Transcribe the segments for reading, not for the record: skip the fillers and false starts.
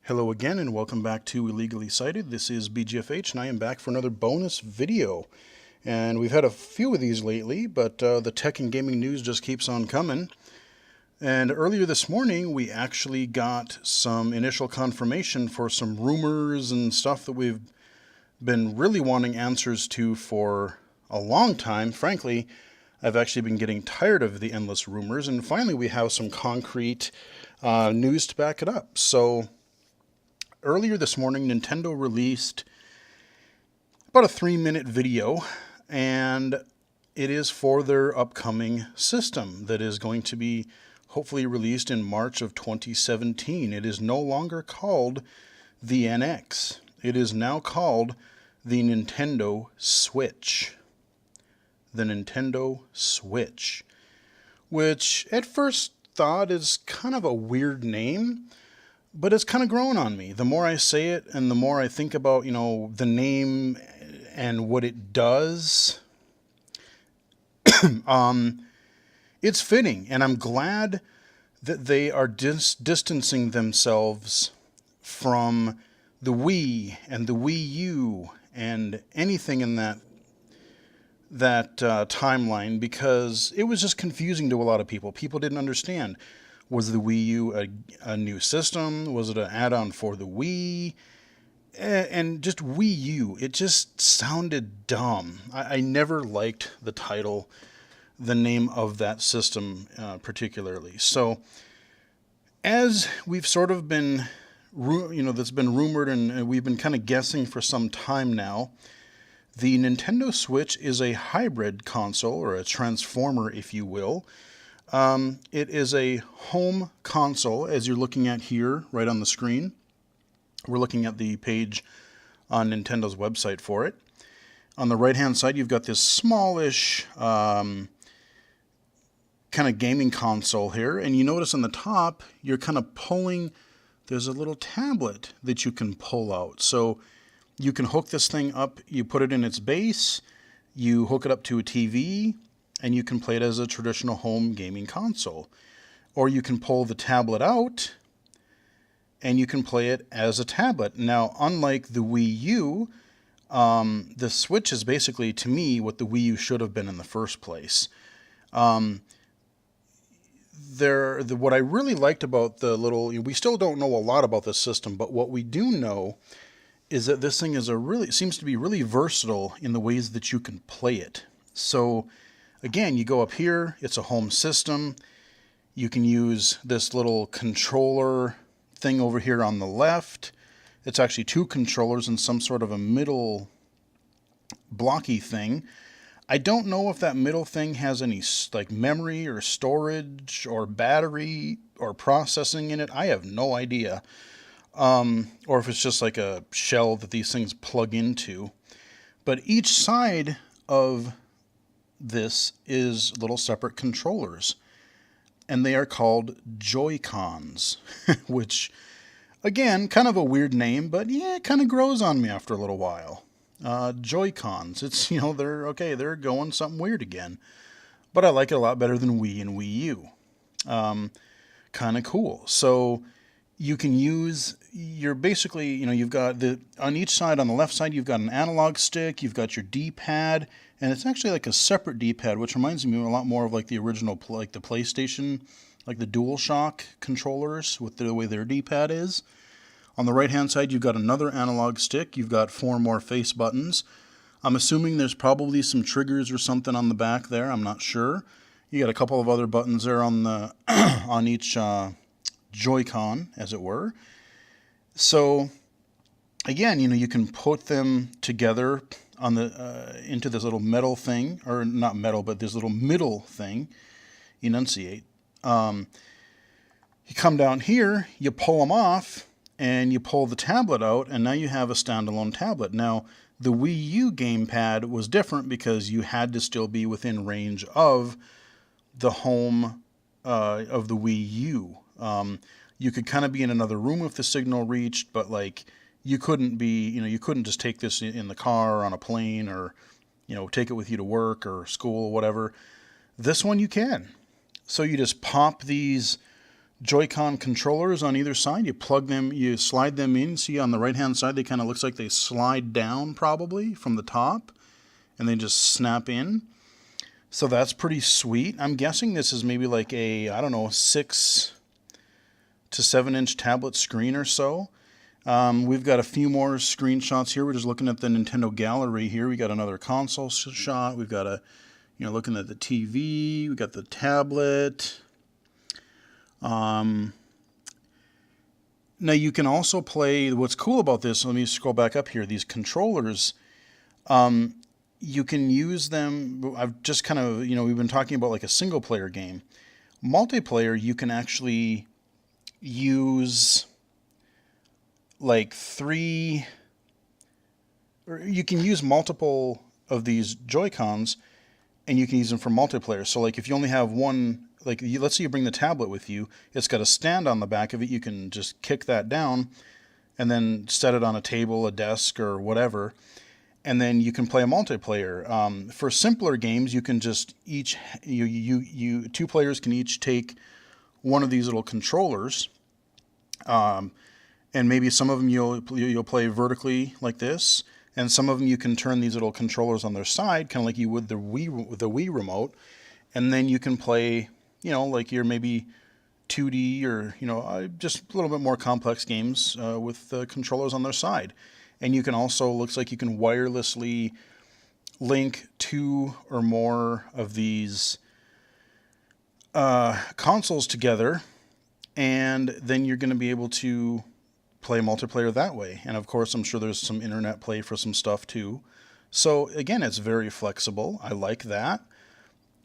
Hello again and welcome back to Illegally Cited. This is BGFH and I am back for another bonus video. And we've had a few of these lately, but the tech and gaming news just keeps on coming. And earlier this morning we actually got some initial confirmation for some rumors and stuff that we've been really wanting answers to for a long time. Frankly, I've actually been getting tired of the endless rumors, and finally we have some concrete news to back it up. So earlier this morning, Nintendo released about a 3-minute video, and it is for their upcoming system that is going to be hopefully released in March of 2017. It is no longer called the NX. It is now called the Nintendo Switch. The Nintendo Switch, which at first thought is kind of a weird name, but it's kind of grown on me. The more I say it and the more I think about, the name and what it does, it's fitting. And I'm glad that they are distancing themselves from the Wii and the Wii U and anything in that timeline, because it was just confusing to a lot of people. People didn't understand. Was the Wii U a new system? Was it an add-on for the Wii? And just Wii U, it just sounded dumb. I never liked the title, the name of that system particularly. So as we've sort of been, that's been rumored and we've been kind of guessing for some time now, the Nintendo Switch is a hybrid console, or a transformer, if you will. It is a home console, as you're looking at here, right on the screen. We're looking at the page on Nintendo's website for it. On the right-hand side, you've got this smallish kind of gaming console here. And you notice on the top, you're kind of pulling, there's a little tablet that you can pull out. So you can hook this thing up, you put it in its base, you hook it up to a TV, and you can play it as a traditional home gaming console. Or you can pull the tablet out, and you can play it as a tablet. Now, unlike the Wii U, the Switch is basically, to me, what the Wii U should have been in the first place. What I really liked about we still don't know a lot about this system, but what we do know is that this thing seems to be really versatile in the ways that you can play it. So again, you go up here, it's a home system. You can use this little controller thing over here on the left. It's actually two controllers and some sort of a middle blocky thing. I don't know if that middle thing has any memory or storage or battery or processing in it. I have no idea. Or if it's just like a shell that these things plug into. But each side of this is little separate controllers, and they are called Joy-Cons, which, again, kind of a weird name, but yeah, it kind of grows on me after a little while. Joy-Cons, it's, they're going something weird again, but I like it a lot better than Wii and Wii U. Kind of cool. So you can you're basically, you've got on each side, on the left side, you've got an analog stick, you've got your D-pad, and it's actually like a separate D-pad, which reminds me a lot more of like the original, like the PlayStation, like the DualShock controllers with the way their D-pad is. On the right-hand side, you've got another analog stick, you've got 4 more face buttons. I'm assuming there's probably some triggers or something on the back there, I'm not sure. You got a couple of other buttons there on the on each Joy-Con, as it were. So again, you can put them together on the into this little metal thing, or not metal, but this little middle thing. Enunciate. You come down here, you pull them off, and you pull the tablet out, and now you have a standalone tablet. Now, the Wii U gamepad was different because you had to still be within range of the home of the Wii U. You could kind of be in another room if the signal reached, but you couldn't be, you couldn't just take this in the car or on a plane, or, take it with you to work or school or whatever. This one you can. So you just pop these Joy-Con controllers on either side. You plug them, you slide them in. See on the right-hand side, they kind of looks like they slide down probably from the top, and they just snap in. So that's pretty sweet. I'm guessing this is maybe like a, I don't know, 6 to 7 inch tablet screen or so. We've got a few more screenshots here. We're just looking at the Nintendo gallery here. We got another console shot. We've got looking at the TV. We got the tablet. Now you can also play, what's cool about this, let me scroll back up here, these controllers, you can use them, I've just kind of, we've been talking about like a single player game. Multiplayer, you can actually use like you can use multiple of these Joy-Cons and you can use them for multiplayer. So like if you only have one, like let's say you bring the tablet with you, it's got a stand on the back of it. You can just kick that down and then set it on a table, a desk, or whatever. And then you can play a multiplayer. For simpler games, you can just two players can each take one of these little controllers. And maybe some of them you'll play vertically like this, and some of them you can turn these little controllers on their side, kind of like you would the Wii remote, and then you can play, like your maybe 2D or just a little bit more complex games with the controllers on their side. And you can also, looks like you can wirelessly link 2 or more of these consoles together, and then you're going to be able to play multiplayer that way. And of course, I'm sure there's some internet play for some stuff too. So again, it's very flexible. I like that.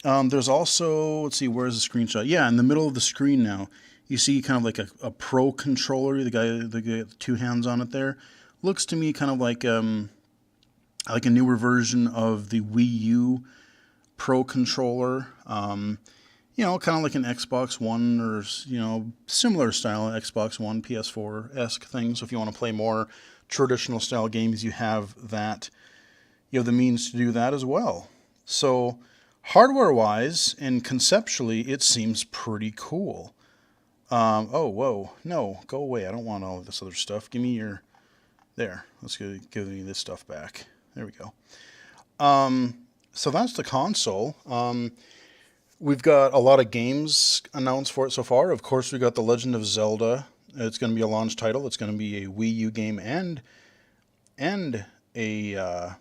There's also, let's see, where's the screenshot? Yeah, in the middle of the screen now, you see kind of like a Pro controller, the guy with 2 hands on it there. Looks to me kind of like a newer version of the Wii U Pro controller. Kind of like an Xbox One or, similar style Xbox One, PS4-esque thing. So if you want to play more traditional style games, you have the means to do that as well. So hardware-wise and conceptually, it seems pretty cool. Oh, whoa, no, go away. I don't want all of this other stuff. Give me your, there, let's give me this stuff back. There we go. So that's the console. We've got a lot of games announced for it so far. Of course, we got The Legend of Zelda. It's going to be a launch title. It's going to be a Wii U game and a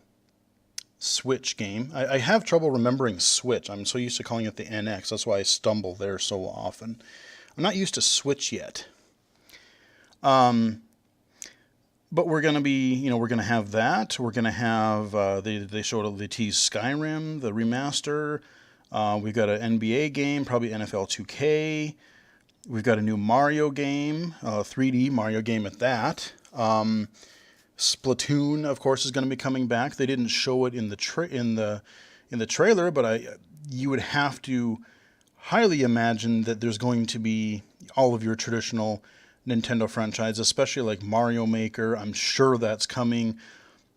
Switch game. I have trouble remembering Switch. I'm so used to calling it the NX. That's why I stumble there so often. I'm not used to Switch yet. But we're going to be, we're going to have that. We're going to have, they showed the tease Skyrim, the remaster. We've got an NBA game, probably NFL 2K. We've got a new Mario game, 3D Mario game at that. Splatoon, of course, is going to be coming back. They didn't show it in the trailer, but you would have to highly imagine that there's going to be all of your traditional Nintendo franchise, especially like Mario Maker. I'm sure that's coming.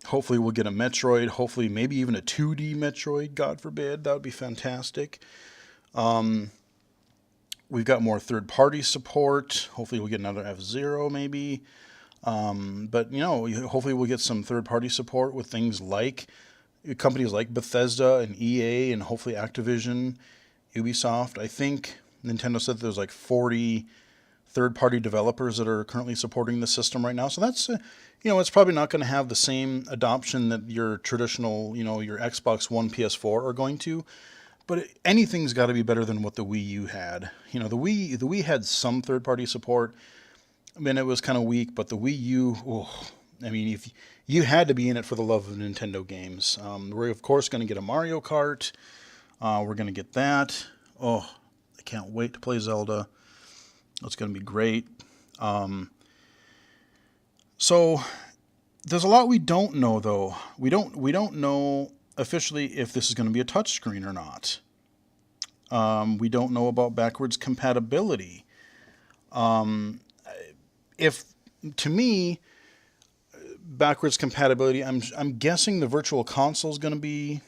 Hopefully we'll get a Metroid, hopefully maybe even a 2D Metroid, God forbid. That would be fantastic. We've got more third-party support. Hopefully we'll get another F-Zero maybe. But, hopefully we'll get some third-party support with things like companies like Bethesda and EA and hopefully Activision, Ubisoft. I think Nintendo said there's like 40 third-party developers that are currently supporting the system right now. So that's, it's probably not going to have the same adoption that your traditional, your Xbox One, PS4 are going to. But anything's got to be better than what the Wii U had. The Wii had some third-party support. I mean, it was kind of weak, but the Wii U, if you had to be in it for the love of Nintendo games. We're of course going to get a Mario Kart. We're going to get that. Oh, I can't wait to play Zelda. It's going to be great. So there's a lot we don't know, though. We don't know officially if this is going to be a touchscreen or not. We don't know about backwards compatibility. If to me, backwards compatibility, I'm guessing the Virtual Console is going to be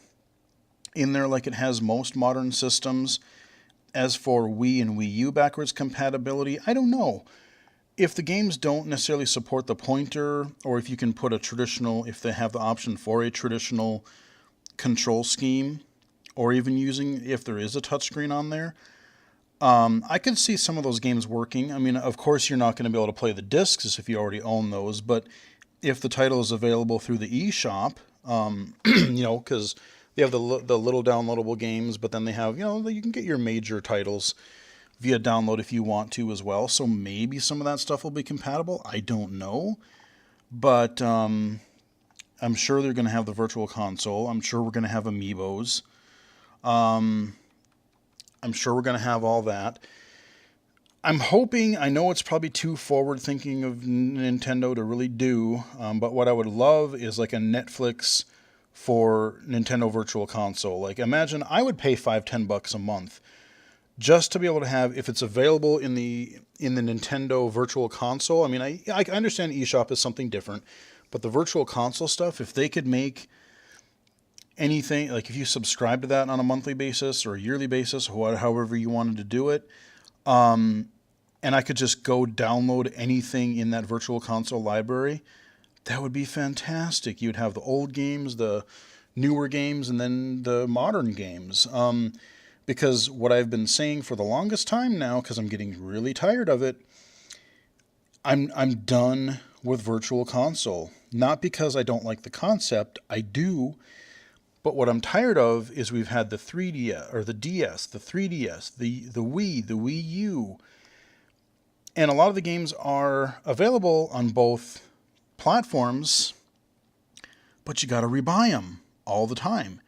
in there like it has most modern systems. As for Wii and Wii U backwards compatibility, I don't know. If the games don't necessarily support the pointer, or if you can put a traditional, if they have the option for a traditional control scheme, or even using, if there is a touchscreen on there, I could see some of those games working. I mean, of course, you're not going to be able to play the discs if you already own those, but if the title is available through the eShop, because they have the little downloadable games, but then they have, you can get your major titles via download if you want to as well. So maybe some of that stuff will be compatible. I don't know. But I'm sure they're going to have the Virtual Console. I'm sure we're going to have amiibos. I'm sure we're going to have all that. I'm hoping, I know it's probably too forward thinking of Nintendo to really do, but what I would love is like a Netflix for Nintendo Virtual Console. Like imagine I would pay $5-10 a month just to be able to have, if it's available in the Nintendo Virtual Console. I mean, I understand eShop is something different, but the Virtual Console stuff, if they could make anything, like if you subscribe to that on a monthly basis or a yearly basis, or however you wanted to do it, and I could just go download anything in that Virtual Console library, that would be fantastic. You'd have the old games, the newer games, and then the modern games. Because what I've been saying for the longest time now, because I'm getting really tired of it, I'm done with Virtual Console. Not because I don't like the concept, I do, but what I'm tired of is we've had the 3DS, or the DS, the 3DS, the Wii, the Wii U, and a lot of the games are available on both platforms, but you gotta rebuy them all the time.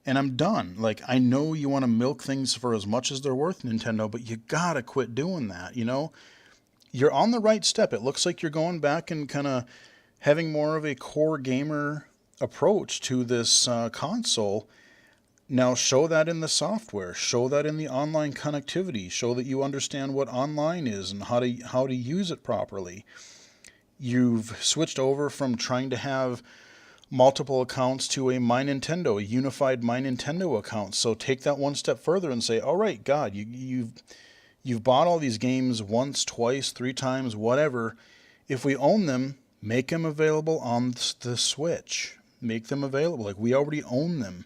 And I'm done. Like, I know you want to milk things for as much as they're worth, Nintendo, but you gotta quit doing that, You're on the right step. It looks like you're going back and kind of having more of a core gamer approach to this console. Now show that in the software. Show that in the online connectivity. Show that you understand what online is and how to use it properly. You've switched over from trying to have multiple accounts to a My Nintendo, a unified My Nintendo account. So take that one step further and say, all right, God, you've bought all these games once, twice, 3 times, whatever. If we own them, make them available on the Switch. Make them available. Like, we already own them.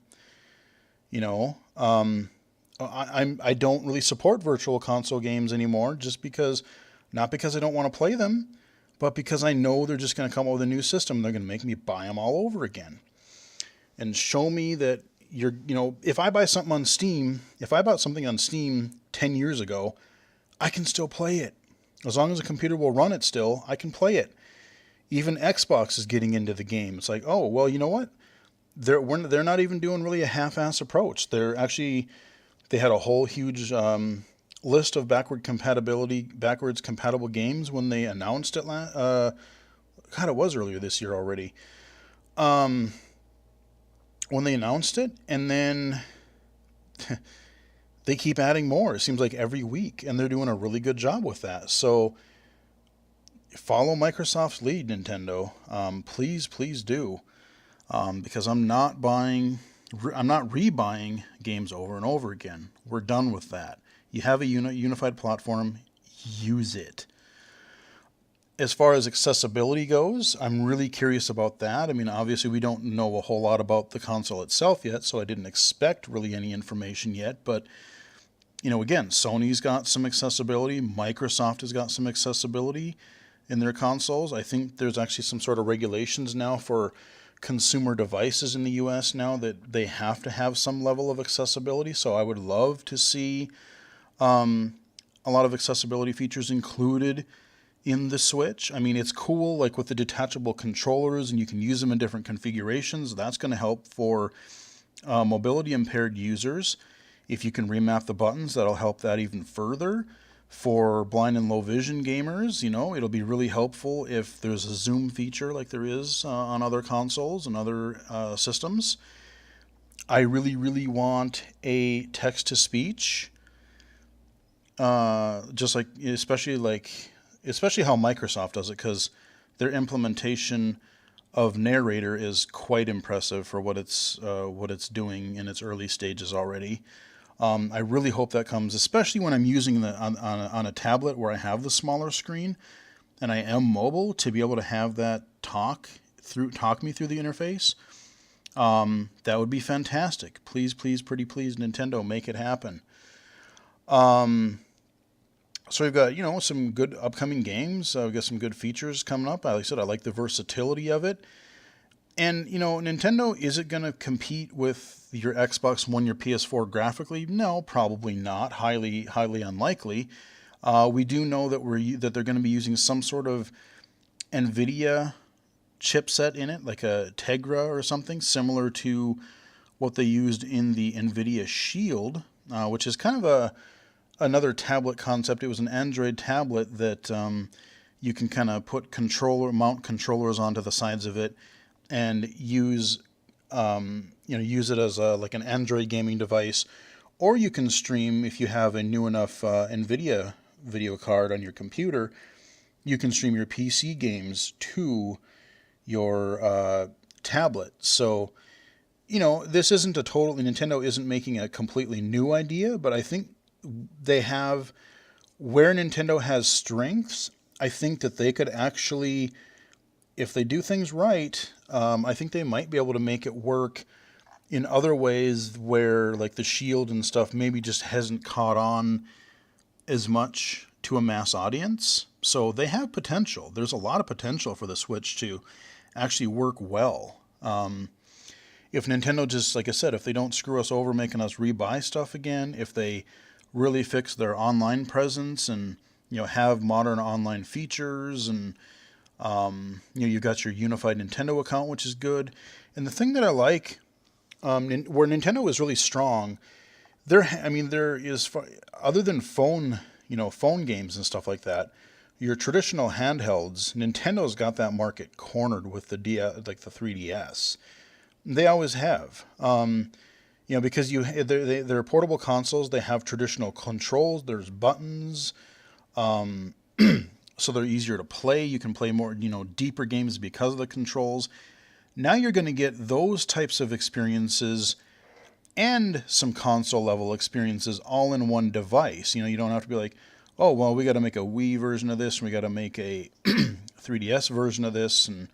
I don't really support Virtual Console games anymore, not because I don't want to play them, but because I know they're just going to come up with a new system. They're going to make me buy them all over again. And show me that if I buy something on Steam, if I bought something on Steam 10 years ago, I can still play it. As long as the computer will run it still, I can play it. Even Xbox is getting into the game. It's like, oh, well, you know what? They're not even doing really a half-ass approach. They had a whole huge list of backwards compatible games when they announced it. God, it was earlier this year already. When they announced it, and then they keep adding more. It seems like every week, and they're doing a really good job with that. So follow Microsoft's lead, Nintendo. Please do, because I'm not rebuying games over and over again. We're done with that. You have a unified platform, use it. As far as accessibility goes, I'm really curious about that. I mean, obviously we don't know a whole lot about the console itself yet, so I didn't expect really any information yet. But, again, Sony's got some accessibility. Microsoft has got some accessibility in their consoles. I think there's actually some sort of regulations now for consumer devices in the US now that they have to have some level of accessibility. So I would love to see a lot of accessibility features included in the Switch. I mean, it's cool, like with the detachable controllers, and you can use them in different configurations. That's going to help for mobility impaired users. If you can remap the buttons, that'll help that even further. For blind and low vision gamers, it'll be really helpful if there's a zoom feature like there is on other consoles and other systems. I really, really want a text-to-speech, just like, especially how Microsoft does it, because their implementation of narrator is quite impressive for what it's doing in its early stages already. I really hope that comes, especially when I'm using the on a tablet where I have the smaller screen and I am mobile, to be able to have that talk me through the interface. That would be fantastic. Please, please, pretty please, Nintendo, make it happen. So we've got, some good upcoming games. We've got some good features coming up. Like I said, I like the versatility of it. And, Nintendo, is it going to compete with your Xbox One, your PS4 graphically? No, probably not. Highly, highly unlikely. We do know that they're going to be using some sort of NVIDIA chipset in it, like a Tegra or something, similar to what they used in the NVIDIA Shield, which is kind of another tablet concept. It was an Android tablet that you can kind of mount controllers onto the sides of it, and use it as like an Android gaming device, or you can stream if you have a new enough NVIDIA video card on your computer. You can stream your PC games to your tablet. So, this isn't Nintendo isn't making a completely new idea, but I think they have, where Nintendo has strengths, I think that they could actually, if they do things right, I think they might be able to make it work in other ways where, like, the Shield and stuff maybe just hasn't caught on as much to a mass audience. So they have potential. There's a lot of potential for the Switch to actually work well. If Nintendo just, like I said, if they don't screw us over making us rebuy stuff again, if they really fix their online presence and, have modern online features, and, you've got your unified Nintendo account, which is good. And the thing that I like, where Nintendo is really strong, there is, other than phone games and stuff like that, your traditional handhelds, Nintendo's got that market cornered with the 3DS. They always have. Because they're portable consoles. They have traditional controls. There's buttons, so they're easier to play. You can play more, deeper games because of the controls. Now you're going to get those types of experiences and some console level experiences all in one device. You don't have to be like, oh, well, we got to make a Wii version of this, and we got to make a 3DS version of this, and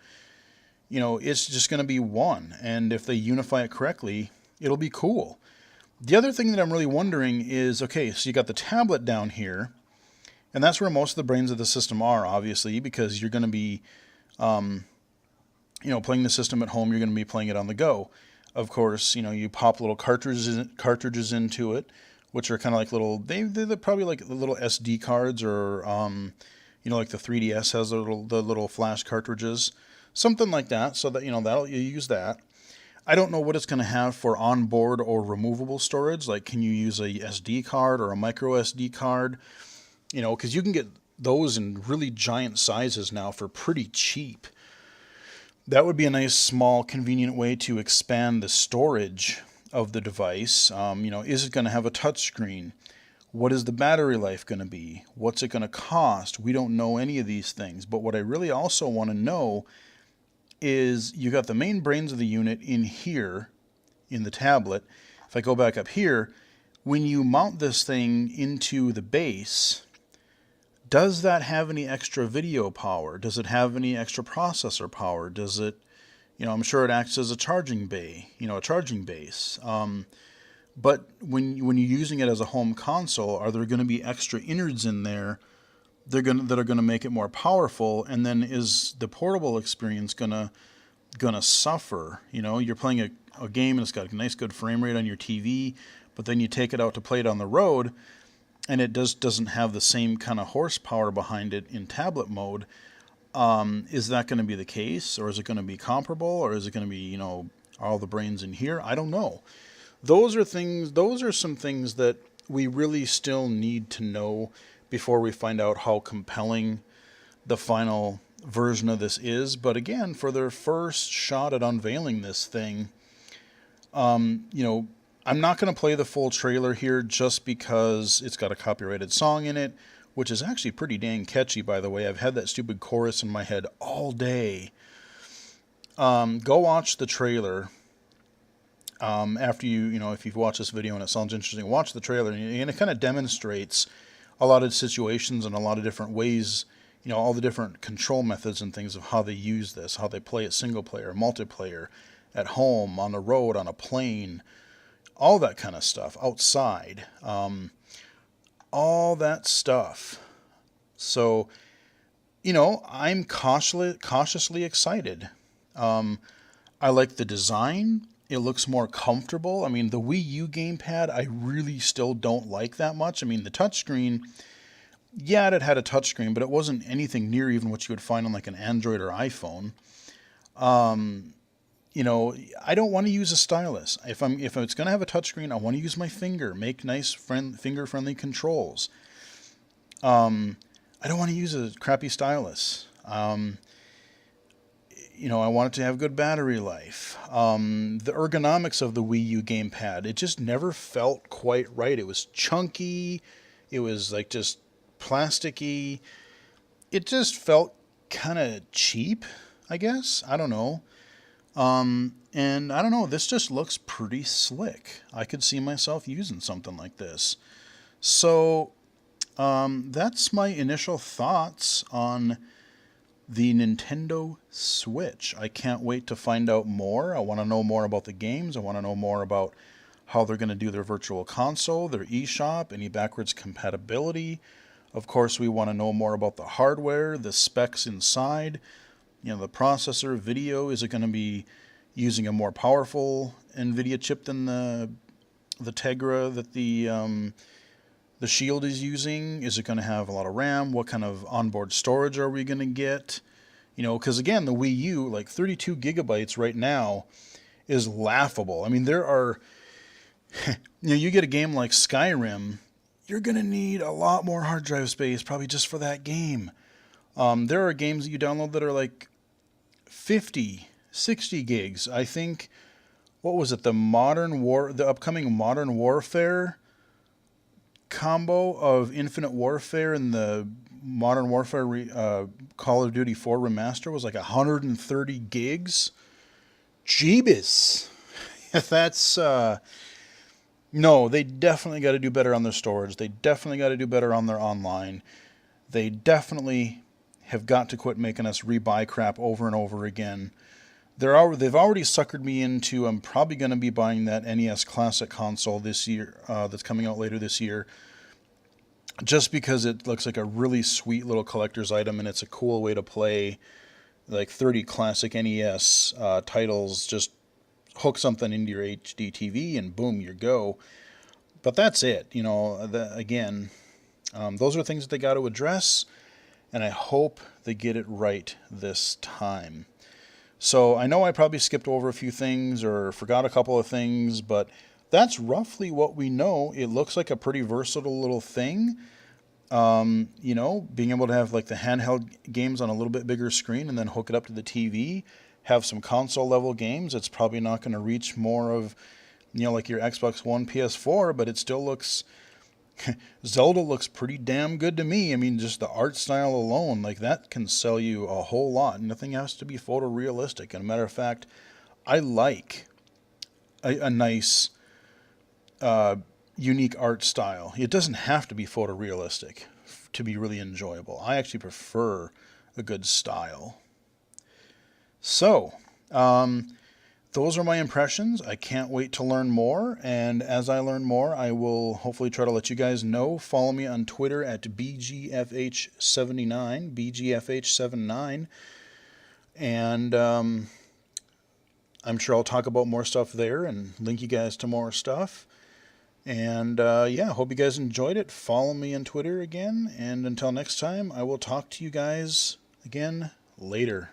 it's just going to be one. And if they unify it correctly, it'll be cool. The other thing that I'm really wondering is, okay, so you got the tablet down here, and that's where most of the brains of the system are, obviously, because you're going to be, playing the system at home. You're going to be playing it on the go. Of course, you pop little cartridges into it, which are kind of like they're probably like the little SD cards, or, like the 3DS has the little flash cartridges, something like that. So that, you use that. I don't know what it's going to have for onboard or removable storage. Like, can you use a SD card or a micro SD card? Because you can get those in really giant sizes now for pretty cheap. That would be a nice, small, convenient way to expand the storage of the device. Is it going to have a touchscreen? What is the battery life going to be? What's it going to cost? We don't know any of these things. But what I really also want to know is, you got the main brains of the unit in here, in the tablet. If I go back up here, when you mount this thing into the base, does that have any extra video power? Does it have any extra processor power? Does it, I'm sure it acts as a charging bay, a charging base. But when you're using it as a home console, are there going to be extra innards in there that are going to make it more powerful? And then is the portable experience going to suffer? You're playing a game and it's got a nice good frame rate on your TV, but then you take it out to play it on the road, and it doesn't have the same kind of horsepower behind it in tablet mode. Is that going to be the case, or is it going to be comparable, or is it going to be, all the brains in here? I don't know. Those are some things that we really still need to know before we find out how compelling the final version of this is. But again, for their first shot at unveiling this thing, I'm not going to play the full trailer here just because it's got a copyrighted song in it, which is actually pretty dang catchy, by the way. I've had that stupid chorus in my head all day. Go watch the trailer. After if you've watched this video and it sounds interesting, watch the trailer, and it kind of demonstrates a lot of situations and a lot of different ways, all the different control methods and things of how they use this, how they play it single player, multiplayer, at home, on the road, on a plane, all that kind of stuff, outside, all that stuff. So, I'm cautiously excited. I like the design. It looks more comfortable. I mean, the Wii U gamepad, I really still don't like that much. I mean, the touchscreen, yeah, it had a touchscreen, but it wasn't anything near even what you would find on like an Android or iPhone. I don't want to use a stylus. If it's going to have a touchscreen, I want to use my finger, make nice finger-friendly controls. I don't want to use a crappy stylus. I want it to have good battery life. The ergonomics of the Wii U gamepad, it just never felt quite right. It was chunky. It was like just plasticky. It just felt kind of cheap, I guess. I don't know. And I don't know, this just looks pretty slick. I could see myself using something like this. So, that's my initial thoughts on the Nintendo Switch. I can't wait to find out more. I want to know more about the games. I want to know more about how they're going to do their virtual console, their eShop, any backwards compatibility. Of course, we want to know more about the hardware, the specs inside, the processor, video. Is it going to be using a more powerful NVIDIA chip than the Tegra that the Shield is using? Is it going to have a lot of RAM? What kind of onboard storage are we going to get? Because again, the Wii U, like 32 gigabytes right now, is laughable. I mean, there are, you get a game like Skyrim, you're going to need a lot more hard drive space, probably just for that game. There are games that you download that are like 50, 60 gigs. I think, what was it, the upcoming Modern Warfare combo of Infinite Warfare and the Modern Warfare Call of Duty 4 Remaster was like 130 gigs. Jeebus. That's, no, they definitely got to do better on their storage. They definitely got to do better on their online. They definitely have got to quit making us rebuy crap over and over again. They've already suckered me into, I'm probably going to be buying that NES Classic console this year, that's coming out later this year, just because it looks like a really sweet little collector's item, and it's a cool way to play like 30 classic NES titles. Just hook something into your HD TV and boom, you go. But that's it. Again, those are things that they got to address, and I hope they get it right this time. So I know I probably skipped over a few things or forgot a couple of things, but that's roughly what we know. It looks like a pretty versatile little thing. Being able to have like the handheld games on a little bit bigger screen and then hook it up to the TV, have some console level games. It's probably not going to reach more of, like your Xbox One, PS4, but it still looks, Zelda looks pretty damn good to me. I mean, just the art style alone, like that can sell you a whole lot. Nothing has to be photorealistic. And a matter of fact, I like a nice, unique art style. It doesn't have to be photorealistic to be really enjoyable. I actually prefer a good style. So, those are my impressions. I can't wait to learn more, and as I learn more, I will hopefully try to let you guys know. Follow me on Twitter at BGFH79, BGFH79, and I'm sure I'll talk about more stuff there and link you guys to more stuff. And hope you guys enjoyed it. Follow me on Twitter again, and until next time, I will talk to you guys again later.